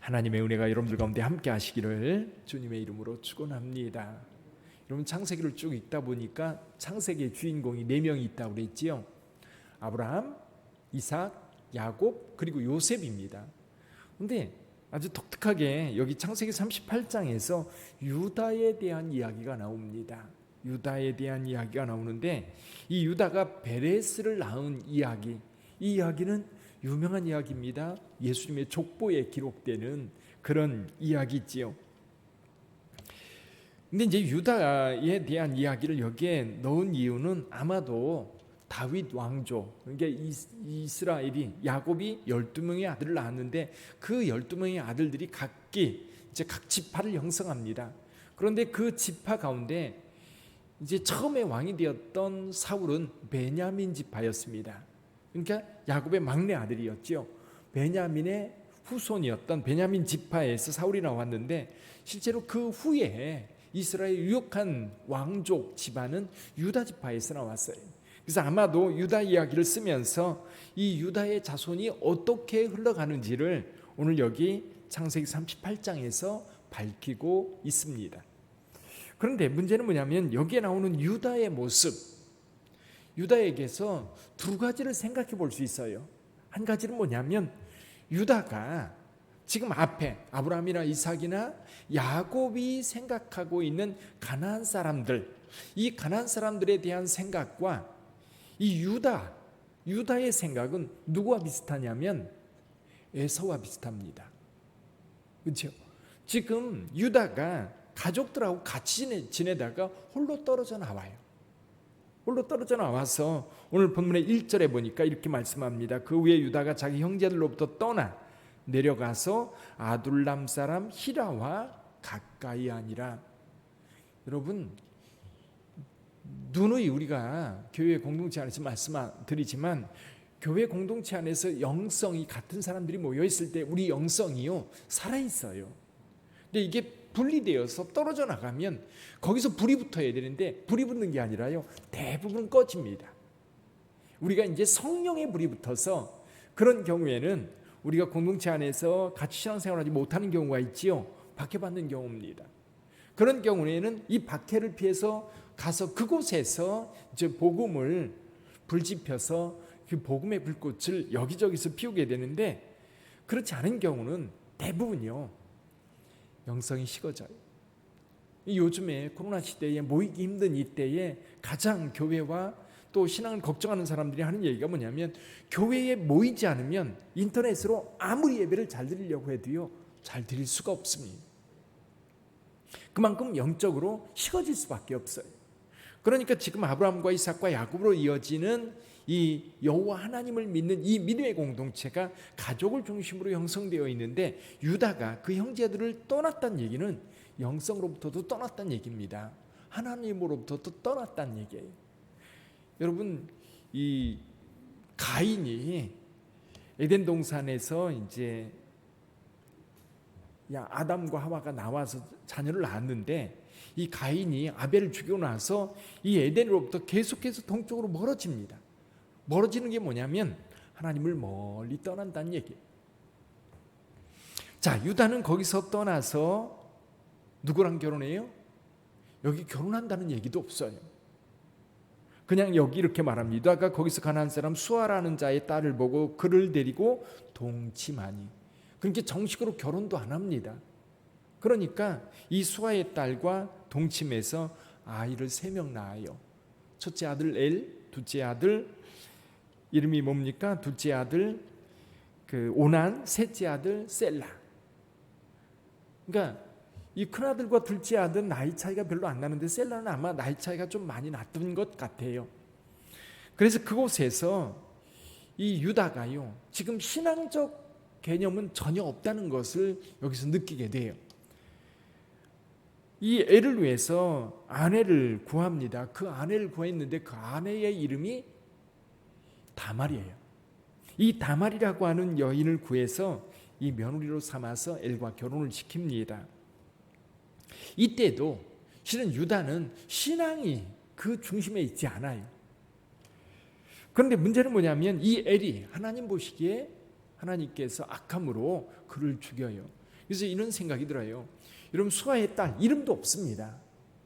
하나님의 은혜가 여러분들 가운데 함께 하시기를 주님의 이름으로 축원합니다. 여러분, 창세기를 쭉 읽다 보니까 창세기의 주인공이 4명이 있다고 그랬지요. 아브라함, 이삭, 야곱, 그리고 요셉입니다. 그런데 아주 독특하게 여기 창세기 38장에서 유다에 대한 이야기가 나옵니다. 유다에 대한 이야기가 나오는데, 이 유다가 베레스를 낳은 이야기, 이 이야기는 유명한 이야기입니다. 예수님의 족보에 기록되는 그런 이야기지요. 근데 이제 유다에 대한 이야기를 여기에 넣은 이유는 아마도 다윗 왕조, 그러니까 이스라엘이, 야곱이 12명의 아들을 낳았는데 그 12명의 아들들이 각기 이제 각 지파를 형성합니다. 그런데 그 지파 가운데 이제 처음에 왕이 되었던 사울은 베냐민 지파였습니다. 그러니까 야곱의 막내 아들이었죠. 베냐민의 후손이었던 베냐민 지파에서 사울이 나왔는데, 실제로 그 후에 이스라엘 유력한 왕족 집안은 유다 지파에서 나왔어요. 그래서 아마도 유다 이야기를 쓰면서 이 유다의 자손이 어떻게 흘러가는지를 오늘 여기 창세기 38장에서 밝히고 있습니다. 그런데 문제는 뭐냐면 여기에 나오는 유다의 모습, 유다에게서 두 가지를 생각해 볼 수 있어요. 한 가지는 뭐냐면 유다가 지금 앞에 아브라함이나 이삭이나 야곱이 생각하고 있는 가나안 사람들, 이 가나안 사람들에 대한 생각과 이 유다의 생각은 누구와 비슷하냐면 에서와 비슷합니다. 그렇죠? 지금 유다가 가족들하고 같이 지내다가 홀로 떨어져 나와요. 홀로 떨어져 나와서 오늘 본문의 1절에 보니까 이렇게 말씀합니다. 그 후에 유다가 자기 형제들로부터 떠나 내려가서 아둘람 사람 히라와 가까이 하니라. 여러분, 누누이 우리가 교회 공동체 안에서 말씀드리지만, 교회 공동체 안에서 영성이 같은 사람들이 모여 있을 때 우리 영성이요 살아 있어요. 근데 이게 분리되어서 떨어져 나가면 거기서 불이 붙어야 되는데 불이 붙는 게 아니라요, 대부분 꺼집니다. 우리가 이제 성령의 불이 붙어서 그런 경우에는 우리가 공동체 안에서 같이 신앙생활하지 못하는 경우가 있지요. 박해받는 경우입니다. 그런 경우에는 이 박해를 피해서 가서 그곳에서 이제 복음을 불지펴서 그 복음의 불꽃을 여기저기서 피우게 되는데, 그렇지 않은 경우는 대부분요 영성이 식어져요. 요즘에 코로나 시대에 모이기 힘든 이때에 가장 교회와 또 신앙을 걱정하는 사람들이 하는 얘기가 뭐냐면, 교회에 모이지 않으면 인터넷으로 아무리 예배를 잘 드리려고 해도요 잘 드릴 수가 없습니다. 그만큼 영적으로 식어질 수밖에 없어요. 그러니까 지금 아브라함과 이삭과 야곱으로 이어지는 이 여호와 하나님을 믿는 이 믿음의 공동체가 가족을 중심으로 형성되어 있는데, 유다가 그 형제들을 떠났다는 얘기는 영성으로부터도 떠났다는 얘기입니다. 하나님으로부터도 떠났다는 얘기예요. 여러분, 이 가인이 에덴 동산에서 이제 아담과 하와가 나와서 자녀를 낳았는데, 이 가인이 아벨을 죽이고 나서 이 에덴으로부터 계속해서 동쪽으로 멀어집니다. 멀어지는 게 뭐냐면 하나님을 멀리 떠난다는 얘기예요. 자, 유다는 거기서 떠나서 누구랑 결혼해요? 여기 결혼한다는 얘기도 없어요. 그냥 여기 이렇게 말합니다. 유다가 거기서 가나안 사람 수아라는 자의 딸을 보고 그를 데리고 동침하니. 그러니까 정식으로 결혼도 안 합니다. 그러니까 이 수아의 딸과 동침해서 아이를 3명 낳아요. 첫째 아들 엘, 둘째 아들 이름이 뭡니까? 둘째 아들 그 오난, 셋째 아들 셀라. 그러니까 이 큰아들과 둘째 아들 나이 차이가 별로 안 나는데 셀라는 아마 나이 차이가 좀 많이 났던 것 같아요. 그래서 그곳에서 이 유다가요 지금 신앙적 개념은 전혀 없다는 것을 여기서 느끼게 돼요. 이 애를 위해서 아내를 구합니다. 그 아내를 구했는데 그 아내의 이름이 다말이에요. 이 다말이라고 하는 여인을 구해서 이 며느리로 삼아서 엘과 결혼을 시킵니다. 이때도 실은 유다는 신앙이 그 중심에 있지 않아요. 그런데 문제는 뭐냐면 이 엘이 하나님 보시기에 하나님께서 악함으로 그를 죽여요. 그래서 이런 생각이 들어요. 여러분, 수아의 딸 이름도 없습니다.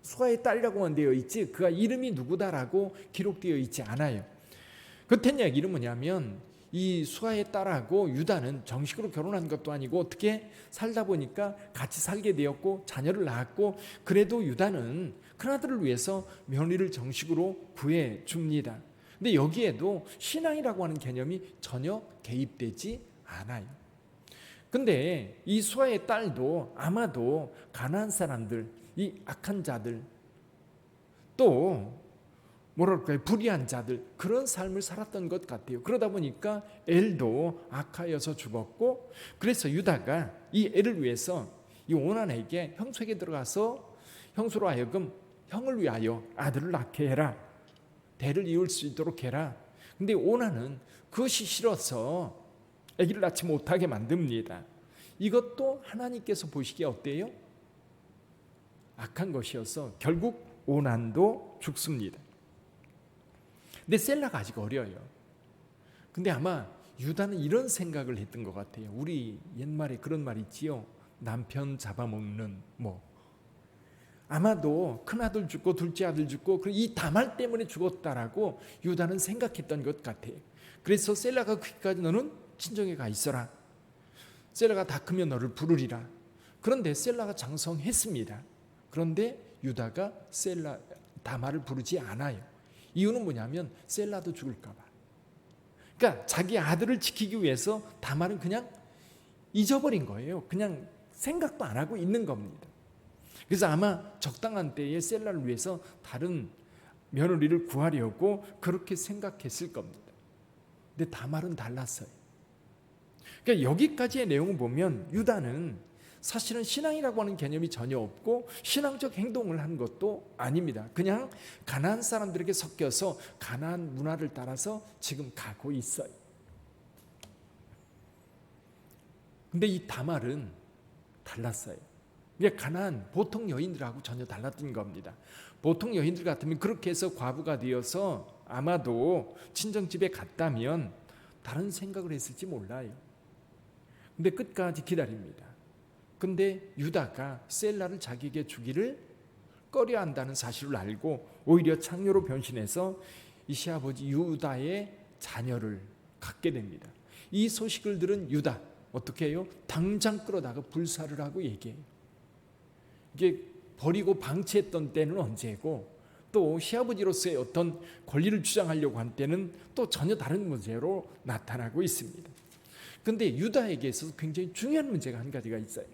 수아의 딸이라고만 되어 있지 그가 이름이 누구다라고 기록되어 있지 않아요. 그땐 이야기는 뭐냐면 이 수아의 딸하고 유다는 정식으로 결혼한 것도 아니고 어떻게 살다 보니까 같이 살게 되었고 자녀를 낳았고, 그래도 유다는 큰아들을 위해서 며느리를 정식으로 구해줍니다. 근데 여기에도 신앙이라고 하는 개념이 전혀 개입되지 않아요. 근데 이 수아의 딸도 아마도 가나안 사람들, 이 악한 자들, 또 뭐랄까요, 불의한 자들, 그런 삶을 살았던 것 같아요. 그러다 보니까 엘도 악하여서 죽었고, 그래서 유다가 이 엘을 위해서 이 오난에게 형수에게 들어가서 형수로 하여금 형을 위하여 아들을 낳게 해라, 대를 이을 수 있도록 해라. 근데 오난은 그것이 싫어서 아기를 낳지 못하게 만듭니다. 이것도 하나님께서 보시기에 어때요? 악한 것이어서 결국 오난도 죽습니다. 근데 셀라가 아직 어려요. 근데 아마 유다는 이런 생각을 했던 것 같아요. 우리 옛말에 그런 말 있지요. 남편 잡아먹는 아마도 큰아들 죽고 둘째 아들 죽고 이 다말 때문에 죽었다라고 유다는 생각했던 것 같아요. 그래서 셀라가 그기까지 너는 친정에 가 있어라. 셀라가 다 크면 너를 부르리라. 그런데 셀라가 장성했습니다. 그런데 유다가 다말을 부르지 않아요. 이유는 뭐냐면 셀라도 죽을까 봐. 그러니까 자기 아들을 지키기 위해서 다말은 그냥 잊어버린 거예요. 그냥 생각도 안 하고 있는 겁니다. 그래서 아마 적당한 때에 셀라를 위해서 다른 며느리를 구하려고 그렇게 생각했을 겁니다. 근데 다말은 달랐어요. 그러니까 여기까지의 내용을 보면 유다는 사실은 신앙이라고 하는 개념이 전혀 없고 신앙적 행동을 한 것도 아닙니다. 그냥 가나안 사람들에게 섞여서 가나안 문화를 따라서 지금 가고 있어요. 근데 이 다말은 달랐어요. 이게 가나안 보통 여인들하고 전혀 달랐던 겁니다. 보통 여인들 같으면 그렇게 해서 과부가 되어서 아마도 친정집에 갔다면 다른 생각을 했을지 몰라요. 근데 끝까지 기다립니다. 근데 유다가 셀라를 자기에게 주기를 꺼려한다는 사실을 알고 오히려 창녀로 변신해서 이 시아버지 유다의 자녀를 갖게 됩니다. 이 소식을 들은 유다 어떻게 해요? 당장 끌어다가 불사를 하고 얘기해요. 이게 버리고 방치했던 때는 언제고, 또 시아버지로서의 어떤 권리를 주장하려고 한 때는 또 전혀 다른 문제로 나타나고 있습니다. 그런데 유다에게 있어서 굉장히 중요한 문제가 한 가지가 있어요.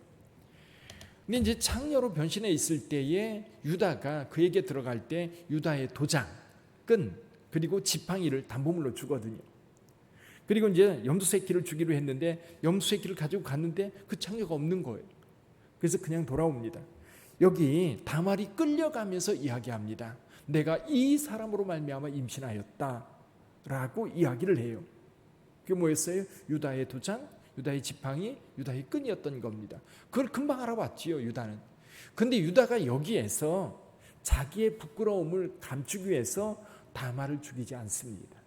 근데 이제 창녀로 변신해 있을 때에 유다가 그에게 들어갈 때 유다의 도장, 끈, 그리고 지팡이를 담보물로 주거든요. 그리고 이제 염소새끼를 주기로 했는데 염소새끼를 가지고 갔는데 그 창녀가 없는 거예요. 그래서 그냥 돌아옵니다. 여기 다말이 끌려가면서 이야기합니다. 내가 이 사람으로 말미암아 임신하였다라고 이야기를 해요. 그게 뭐였어요? 유다의 도장, 유다의 지팡이, 유다의 끈이었던 겁니다. 그걸 금방 알아봤지요, 유다는. 근데 유다가 여기에서 자기의 부끄러움을 감추기 위해서 다말을 죽이지 않습니다.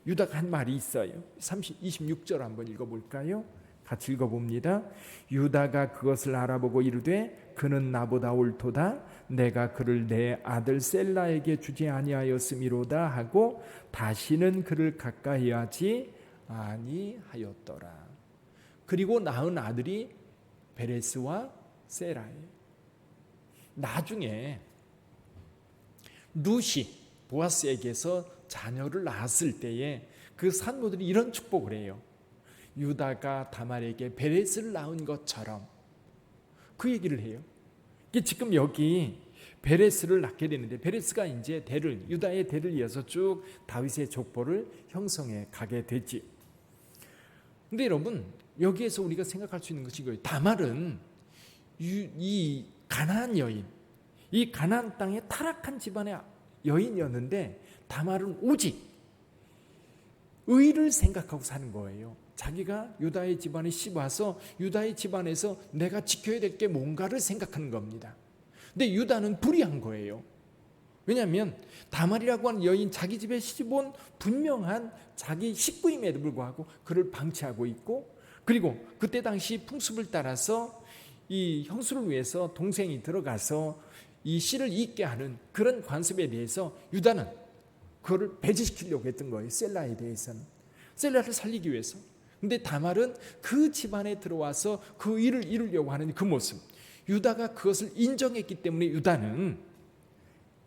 유다가 한 말이 있어요. 26절 한번 읽어볼까요? 같이 읽어봅니다. 유다가 그것을 알아보고 이르되 그는 나보다 옳도다. 내가 그를 내 아들 셀라에게 주지 아니하였음이로다 하고 다시는 그를 가까이 하지 아니하였더라. 그리고 낳은 아들이 베레스와 세라예요. 나중에 룻이 보아스에게서 자녀를 낳았을 때에 그 산모들이 이런 축복을 해요. 유다가 다말에게 베레스를 낳은 것처럼, 그 얘기를 해요. 이게 지금 여기 베레스를 낳게 되는데, 베레스가 이제 유다의 대를 이어서 쭉 다윗의 족보를 형성해 가게 되지. 근데 여러분, 여기에서 우리가 생각할 수 있는 것이 이거예요. 다말은 이 가나안 여인, 이 가나안 땅의 타락한 집안의 여인이었는데, 다말은 오직 의를 생각하고 사는 거예요. 자기가 유다의 집안에 씹어서 유다의 집안에서 내가 지켜야 될 게 뭔가를 생각하는 겁니다. 근데 유다는 불의한 거예요. 왜냐하면 다말이라고 하는 여인, 자기 집에 시집온 분명한 자기 식구임에도 불구하고 그를 방치하고 있고, 그리고 그때 당시 풍습을 따라서 이 형수를 위해서 동생이 들어가서 이 씨를 잇게 하는 그런 관습에 대해서 유다는 그거를 배제시키려고 했던 거예요. 셀라에 대해서는. 셀라를 살리기 위해서. 근데 다말은 그 집안에 들어와서 그 일을 이루려고 하는 그 모습, 유다가 그것을 인정했기 때문에 유다는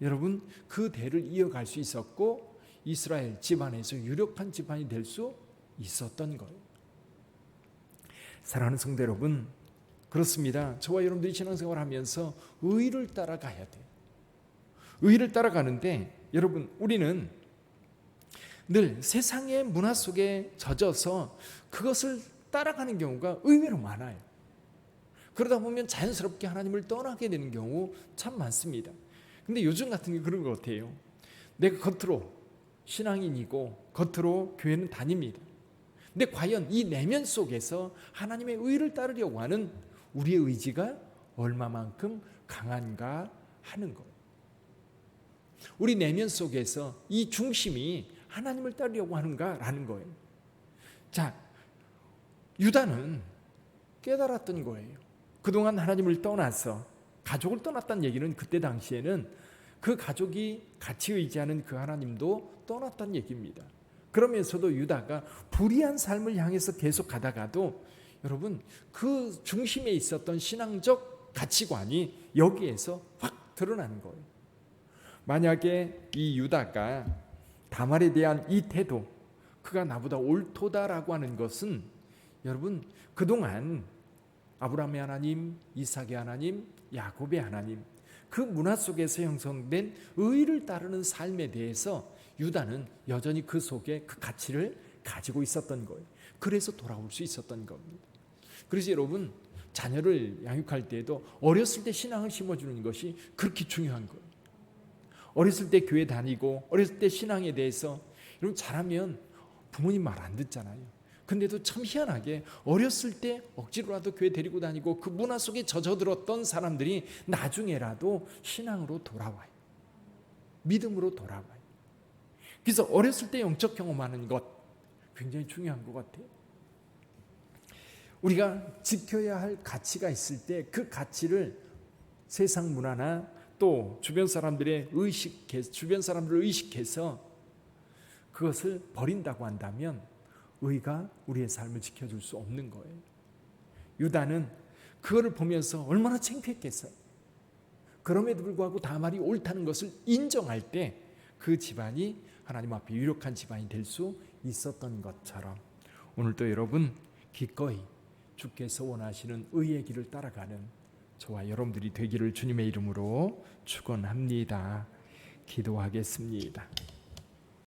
여러분 그 대를 이어갈 수 있었고 이스라엘 집안에서 유력한 집안이 될 수 있었던 거예요. 사랑하는 성도 여러분, 그렇습니다. 저와 여러분들이 신앙생활을 하면서 의를 따라가야 돼요. 의를 따라가는데 여러분, 우리는 늘 세상의 문화 속에 젖어서 그것을 따라가는 경우가 의외로 많아요. 그러다 보면 자연스럽게 하나님을 떠나게 되는 경우 참 많습니다. 근데 요즘 같은 게 그런 것 같아요. 내가 겉으로 신앙인이고 겉으로 교회는 다닙니다. 근데 과연 이 내면 속에서 하나님의 의를 따르려고 하는 우리의 의지가 얼마만큼 강한가 하는 거예요. 우리 내면 속에서 이 중심이 하나님을 따르려고 하는가라는 거예요. 자, 유다는 깨달았던 거예요. 그동안 하나님을 떠나서 가족을 떠났다는 얘기는 그때 당시에는 그 가족이 같이 의지하는 그 하나님도 떠났다는 얘기입니다. 그러면서도 유다가 불의한 삶을 향해서 계속 가다가도 여러분 그 중심에 있었던 신앙적 가치관이 여기에서 확 드러나는 거예요. 만약에 이 유다가 다말에 대한 이 태도, 그가 나보다 옳도다라고 하는 것은 여러분 그동안 아브라함의 하나님, 이삭의 하나님, 야곱의 하나님, 그 문화 속에서 형성된 의를 따르는 삶에 대해서 유다는 여전히 그 속에 그 가치를 가지고 있었던 거예요. 그래서 돌아올 수 있었던 겁니다. 그래서 여러분 자녀를 양육할 때에도 어렸을 때 신앙을 심어주는 것이 그렇게 중요한 거예요. 어렸을 때 교회 다니고 어렸을 때 신앙에 대해서 여러분 잘하면 부모님 말 안 듣잖아요. 근데도 참 희한하게 어렸을 때 억지로라도 교회 데리고 다니고 그 문화 속에 젖어들었던 사람들이 나중에라도 신앙으로 돌아와요. 믿음으로 돌아와요. 그래서 어렸을 때 영적 경험하는 것 굉장히 중요한 것 같아요. 우리가 지켜야 할 가치가 있을 때 그 가치를 세상 문화나 또 주변 사람들을 의식해서 그것을 버린다고 한다면 의가 우리의 삶을 지켜줄 수 없는 거예요. 유다는 그거를 보면서 얼마나 창피했겠어요. 그럼에도 불구하고 다말이 옳다는 것을 인정할 때 그 집안이 하나님 앞에 유력한 집안이 될 수 있었던 것처럼 오늘도 여러분 기꺼이 주께서 원하시는 의의 길을 따라가는 저와 여러분들이 되기를 주님의 이름으로 축원합니다. 기도하겠습니다.